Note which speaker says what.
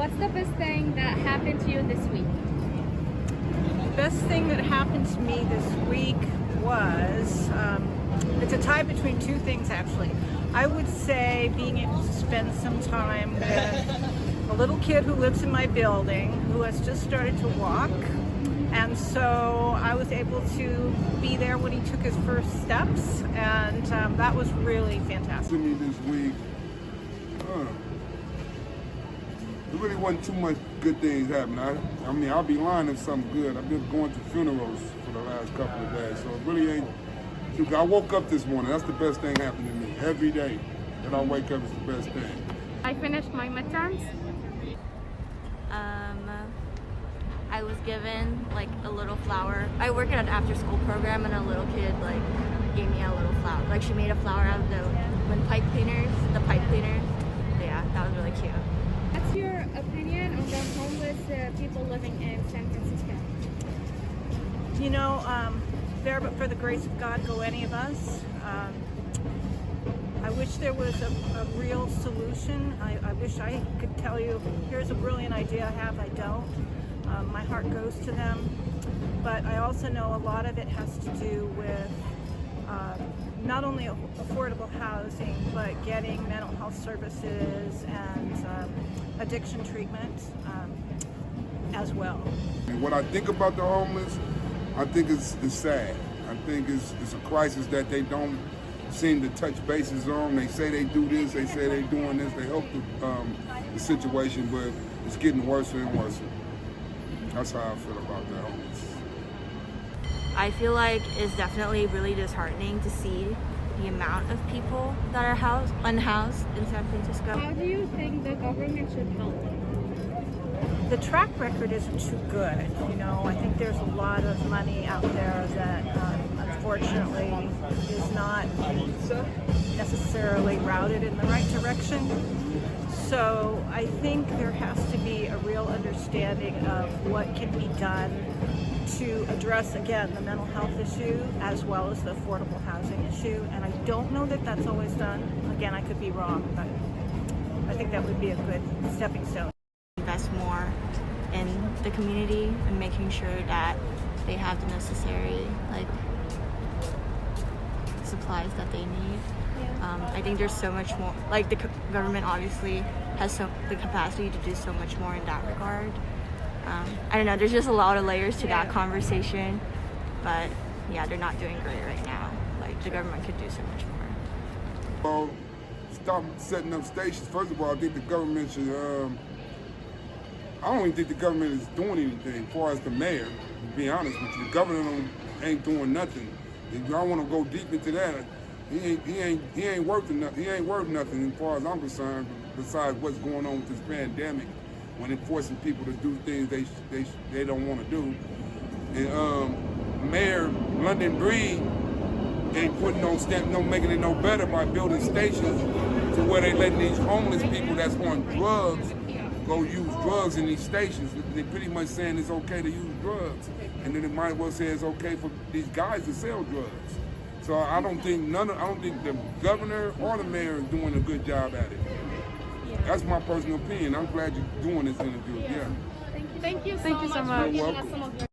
Speaker 1: what's the best thing that happened to you this week?
Speaker 2: The best thing that happened to me this week was, it's a tie between two things actually. I would say being able to spend some time with a little kid who lives in my building who has just started to walk. And so I was able to be there when he took his first steps, and that was really fantastic.
Speaker 3: To me this week, there really wasn't too much good things happening. I mean, I'll be lying if something good. I've been going to funerals for the last couple of days, so it really ain't. I woke up this morning. That's the best thing happened to me. Every day that I wake up is the best thing.
Speaker 1: I finished my midterms.
Speaker 4: I was given like a little flower. I work at an after-school program, and a little kid like gave me a little flower. Like she made a flower out of the pipe cleaners. Yeah, that was really cute.
Speaker 1: What's your opinion on the homeless people living in San Francisco?
Speaker 2: You know, there but for the grace of God go any of us. I wish there was a real solution. I wish I could tell you, here's a brilliant idea I have. I don't. My heart goes to them. But I also know a lot of it has to do with not only affordable housing, but getting mental health services and addiction treatment as well.
Speaker 3: And when I think about the homeless, I think it's sad. I think it's a crisis that they don't seem to touch bases on. They say they do this, they say they're doing this, they help the situation, but it's getting worse and worse. That's how I feel about the homeless.
Speaker 4: I feel like it's definitely really disheartening to see the amount of people that are unhoused in San Francisco.
Speaker 1: How do you think the government should help?
Speaker 2: The track record isn't too good. You know, I think there's a lot of money out there that unfortunately is not necessarily routed in the right direction. So I think there has to be a real understanding of what can be done to address, again, the mental health issue as well as the affordable housing issue. And I don't know that that's always done. Again, I could be wrong, but I think that would be a good stepping stone.
Speaker 4: Invest more in the community and making sure that they have the necessary supplies that they need. I think there's so much more, like the government obviously has the capacity to do so much more in that regard. I don't know, there's just a lot of layers to that conversation, but yeah, they're not doing great right now. Like the government could do so much more.
Speaker 3: Well, stop setting up stations. First of all, I think the government should, I don't even think the government is doing anything as far as the mayor, to be honest with you. The governor ain't doing nothing. If y'all want to go deep into that, he ain't worth nothing. He ain't worth nothing as far as I'm concerned, besides what's going on with this pandemic, when they're forcing people to do things they don't want to do. And Mayor London Breed ain't putting making it no better by building stations to where they letting these homeless people that's on drugs go use drugs in these stations. They're pretty much saying it's okay to use drugs, and then it might as well say it's okay for these guys to sell drugs. So I don't think the governor or the mayor is doing a good job at it. That's my personal opinion. I'm glad you're doing this interview. Yeah.
Speaker 1: Thank you so much.
Speaker 3: You're welcome.